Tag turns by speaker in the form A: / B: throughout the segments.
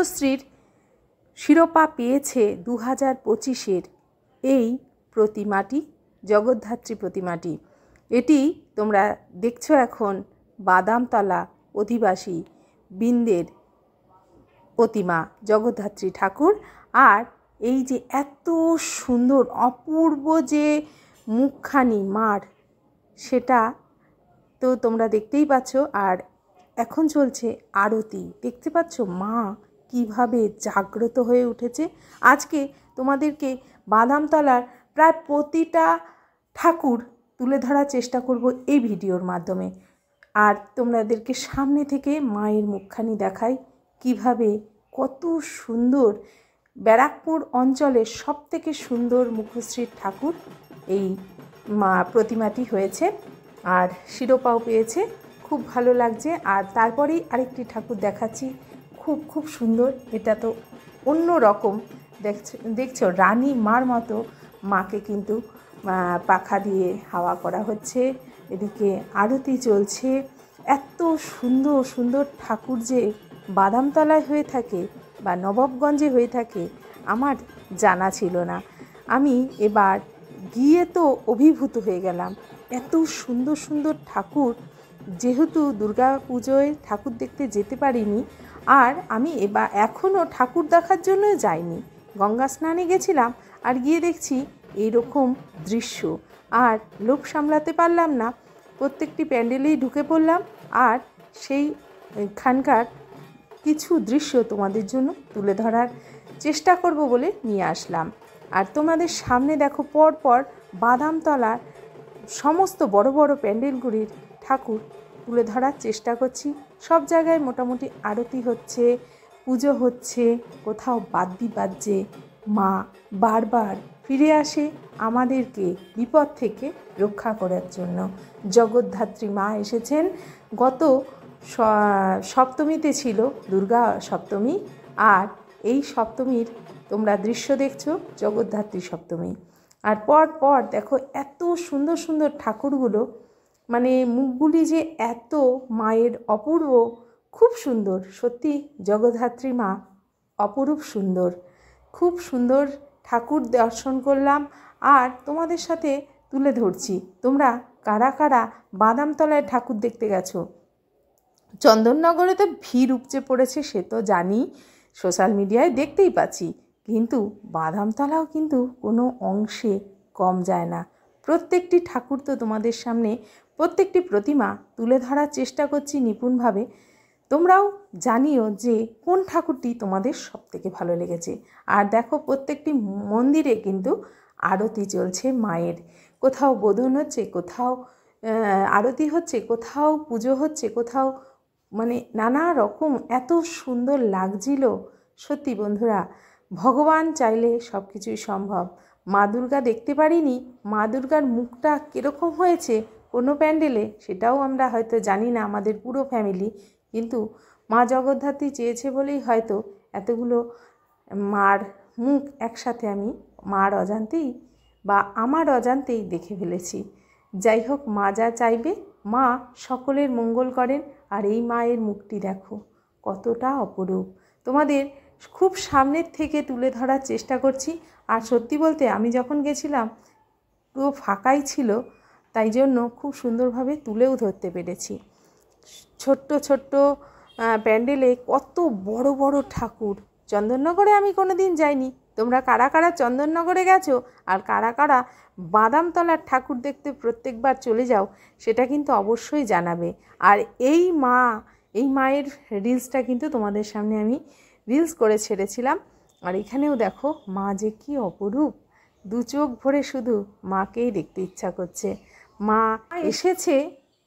A: মুখশ্রীর শিরোপা পেয়েছে 2025-এর এই প্রতিমাটি, জগদ্ধাত্রী প্রতিমাটি। এটি তোমরা দেখছো এখন বাদামতলা অধিবাসী বৃন্দের প্রতিমা জগদ্ধাত্রী ঠাকুর। আর এই যে এত সুন্দর অপূর্ব যে মুখখানি মার, সেটা তো তোমরা দেখতেই পাচ্ছ। আর এখন চলছে আরতি, দেখতে পাচ্ছ মা কিভাবে জাগ্রত হয়ে উঠেছে। আজকে তোমাদেরকে বাদামতলার প্রায় প্রতিটা ঠাকুর তুলে ধরার চেষ্টা করব এই ভিডিওর মাধ্যমে। আর তোমাদেরকে সামনে থেকে মায়ের মুখখানি দেখাই, কিভাবে কত সুন্দর। ব্যারাকপুর অঞ্চলের সবথেকে সুন্দর মুখশ্রীর ঠাকুর এই মা প্রতিমাটি হয়েছে, আর শিরোপাও পেয়েছে। খুব ভালো লাগছে। আর তারপরেই আরেকটি ঠাকুর দেখাচ্ছি, খুব খুব সুন্দর। এটা তো অন্য রকম। দেখছো রানী মার মতো মাকে কিন্তু পাখা দিয়ে হাওয়া করা হচ্ছে, এদিকে আরতি চলছে। এত সুন্দর সুন্দর ঠাকুর যে বাদামতলায় হয়ে থাকে বা নবাবগঞ্জে হয়ে থাকে আমার জানা ছিল না। আমি এবার গিয়ে তো অভিভূত হয়ে গেলাম। এত সুন্দর সুন্দর ঠাকুর, যেহেতু দুর্গা পুজোয় ঠাকুর দেখতে যেতে পারিনি, আর আমি এখনও ঠাকুর দেখার জন্য যাইনি, গঙ্গা স্নানে গেছিলাম। আর গিয়ে দেখছি এইরকম দৃশ্য, আর লোভ সামলাতে পারলাম না, প্রত্যেকটি প্যান্ডেলেই ঢুকে পড়লাম। আর সেইখানকার কিছু দৃশ্য তোমাদের জন্য তুলে ধরার চেষ্টা করব বলে নিয়ে আসলাম। আর তোমাদের সামনে দেখো পরপর বাদামতলার সমস্ত বড় বড় প্যান্ডেলগুলির ঠাকুর তুলে ধরার চেষ্টা করছি। সব জায়গায় মোটামুটি আরতি হচ্ছে, পুজো হচ্ছে, কোথাও বাদ্যি বাজছে। মা বারবার ফিরে আসে আমাদেরকে বিপদ থেকে রক্ষা করার জন্য। জগদ্ধাত্রী মা এসেছেন। গত সপ্তমীতে ছিল দুর্গা সপ্তমী, আর এই সপ্তমীর তোমরা দৃশ্য দেখছো জগদ্ধাত্রী সপ্তমী। আর পর দেখো এত সুন্দর সুন্দর ঠাকুরগুলো, মানে মুখগুলি যে এত মায়ের অপূর্ব, খুব সুন্দর। সত্যি জগদ্ধাত্রী মা অপরূপ সুন্দর, খুব সুন্দর ঠাকুর দর্শন করলাম। আর তোমাদের সাথে তুলে ধরছি, তোমরা কারা কারা বাদামতলায় ঠাকুর দেখতে গেছো। চন্দননগরে তো ভিড় উপচে পড়েছে, সে তো জানি, সোশ্যাল মিডিয়ায় দেখতেই পাচ্ছি, কিন্তু বাদামতলাও কিন্তু কোনো অংশে কম যায় না। প্রত্যেকটি ঠাকুর তো তোমাদের সামনে, প্রত্যেকটি প্রতিমা তুলে ধরার চেষ্টা করছি নিপুণভাবে। তোমরাও জানিও যে কোন ঠাকুরটি তোমাদের সবথেকে ভালো লেগেছে। আর দেখো প্রত্যেকটি মন্দিরে কিন্তু আরতি চলছে মায়ের, কোথাও বোধন হচ্ছে, কোথাও আরতি হচ্ছে, কোথাও পুজো হচ্ছে, কোথাও মানে নানা রকম। এত সুন্দর লাগছিল সত্যি বন্ধুরা। ভগবান চাইলে সব কিছুই সম্ভব। মা দুর্গা দেখতে পারিনি, মা দুর্গার মুখটা কীরকম হয়েছে কোনো প্যান্ডেলে সেটাও আমরা হয়তো জানি না আমাদের পুরো ফ্যামিলি, কিন্তু মা জগদ্ধাত্রী চেয়েছে বলেই হয়তো এতগুলো মার মুখ একসাথে আমি মার অজান্তেই বা আমার অজান্তেই দেখে ফেলেছি। যাই হোক, মা যা চাইবে মা সকলের মঙ্গল করেন। আর এই মায়ের মুখটি দেখো কতটা অপরূপ, তোমাদের খুব সামনের থেকে তুলে ধরার চেষ্টা করছি। আর সত্যি বলতে আমি যখন গেছিলাম পুরো ফাঁকাই ছিল, তাই জন্য খুব সুন্দরভাবে তুলেও ধরতে পেরেছি। ছোট্ট ছোট্ট প্যান্ডেলে কত বড় বড় ঠাকুর। চন্দননগরে আমি কোনো দিন যাইনি, তোমরা কারা কারা চন্দননগরে গেছো আর কারা কারা বাদামতলার ঠাকুর দেখতে প্রত্যেকবার চলে যাও সেটা কিন্তু অবশ্যই জানাবে। আর এই মায়ের রিলসটা কিন্তু তোমাদের সামনে আমি রিলস করে ছেড়েছিলাম। আর এখানেও দেখো মা যে কি অপরূপ, দু চোখ ভরে শুধু মাকেই দেখতে ইচ্ছা করছে। মা এসেছে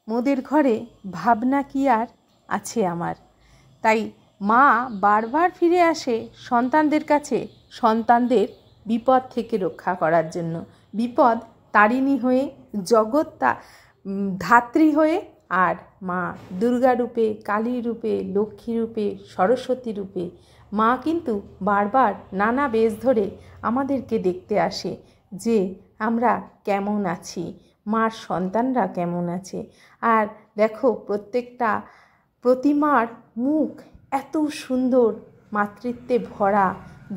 A: মোদের ঘরে, ভাবনা কি আর আছে আমার। তাই মা বারবার ফিরে আসে সন্তানদের কাছে, সন্তানদের বিপদ থেকে রক্ষা করার জন্য। বিপদ তারিণী হয়ে, জগৎ ধাত্রী হয়ে, আর মা দুর্গা রূপে, কালী রূপে, লক্ষ্মী রূপে, সরস্বতী রূপে মা কিন্তু বারবার নানা বেশ ধরে আমাদেরকে দেখতে আসে যে আমরা কেমন আছি, মার সন্তানরা কেমন আছে। আর দেখো প্রত্যেকটা প্রতিমার মুখ এত সুন্দর, মাতৃত্বে ভরা,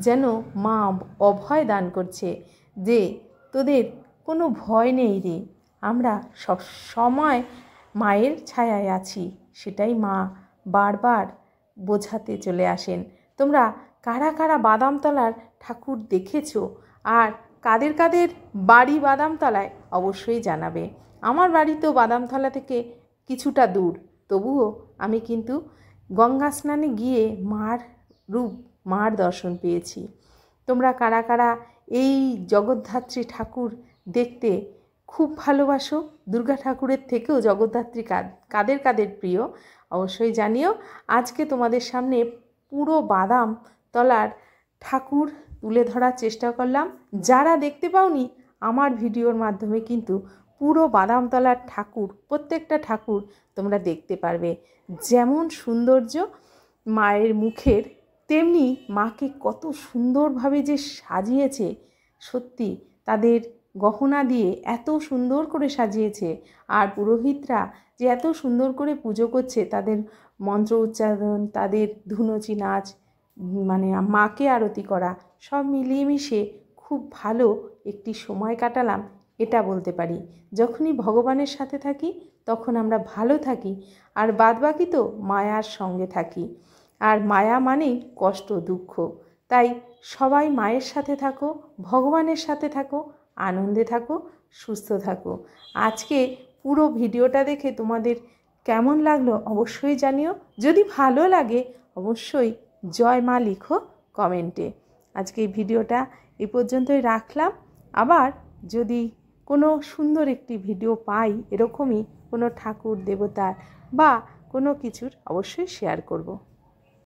A: যেন মা অভয় দান করছে যে তোদের কোনো ভয় নেই রে, আমরা সব সময় মায়ের ছায়ায় আছি। সেটাই মা বারবার বোঝাতে চলে আসেন। তোমরা কারা কারা বাদামতলার ঠাকুর দেখেছো আর কাদের কাদের বাড়ি বাদামতলায় অবশ্যই জানাবে। আমার বাড়ি তো বাদামতলা থেকে কিছুটা দূর, তবুও আমি কিন্তু গঙ্গা স্নানে গিয়ে মার দর্শন পেয়েছি। তোমরা কারা কারা এই জগদ্ধাত্রী ঠাকুর দেখতে খুব ভালোবাসো? দুর্গা ঠাকুরের থেকেও জগদ্ধাত্রী কাদের কাদের প্রিয় অবশ্যই জানিও। আজকে তোমাদের সামনে পুরো বাদামতলার ঠাকুর তুলে ধরার চেষ্টা করলাম। যারা দেখতে পাওনি, আমার ভিডিওর মাধ্যমে কিন্তু পুরো বাদামতলার ঠাকুর, প্রত্যেকটা ঠাকুর তোমরা দেখতে পারবে। যেমন সৌন্দর্য মায়ের মুখের, তেমনি মাকে কত সুন্দরভাবে যে সাজিয়েছে, সত্যি তাদের গহনা দিয়ে এত সুন্দর করে সাজিয়েছে। আর পুরোহিতরা যে এত সুন্দর করে পুজো করছে, তাদের মন্ত্র উচ্চারণ, তাদের ধুনুচি নাচ, মানে মাকে আরতি করা, সব মিলিয়ে মিশে খুব ভালো একটি সময় কাটালাম, এটা বলতে পারি। যখনই ভগবানের সাথে থাকি তখন আমরা ভালো থাকি, আর বাদবাকি তো মায়ার সঙ্গে থাকি। আর মায়া মানেই কষ্ট, দুঃখ। তাই সবাই মায়ের সাথে থাকো, ভগবানের সাথে থাকো, আনন্দে থাকো, সুস্থ থাকো। আজকে পুরো ভিডিওটা দেখে তোমাদের কেমন লাগলো অবশ্যই জানিও। যদি ভালো লাগে অবশ্যই জয় মা লিখো কমেন্টে। আজকে এই ভিডিওটা এই পর্যন্তই রাখলাম। আবার যদি কোনো সুন্দর একটি ভিডিও পাই, এরকমই কোনো ঠাকুর দেবতার বা কোনো কিছুর, অবশ্যই শেয়ার করব।